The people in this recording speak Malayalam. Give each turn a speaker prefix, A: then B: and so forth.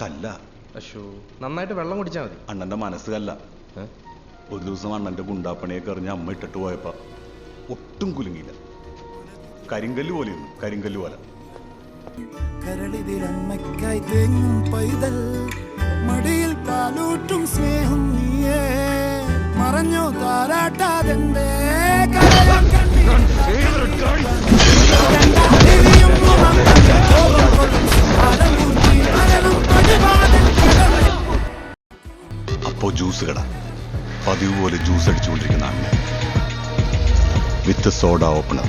A: കല്ല.
B: അശോ, നന്നായിട്ട് വെള്ളം കുടിച്ചാൽ മതി.
A: അണ്ണന്റെ മനസ്സ് കല്ല. ഒരു ദിവസം അണ്ണന്റെ ഗുണ്ടാപ്പണിയൊക്കെ എറിഞ്ഞ് അമ്മ ഇട്ടിട്ട് പോയപ്പോ ഒട്ടും കുലുങ്ങിയില്ല. കരിങ്കല്ല് പോലെ ഇരുന്നു, കരിങ്കല്ല് പോലെ.
C: കരളിതിലമ്മയ്ക്കായി തേങ്ങും പൈതൽ, മടിയിൽ പാലൂട്ടും സ്നേഹം നീയേ, മറഞ്ഞോ താരാട്ടാതെന്തേ
A: അപ്പോ ജ്യൂസ് കട, പതിവ് പോലെ ജ്യൂസ് അടിച്ചുകൊണ്ടിരിക്കുന്ന അണ്ണൻ വിത്ത് സോഡ ഓപ്പണർ.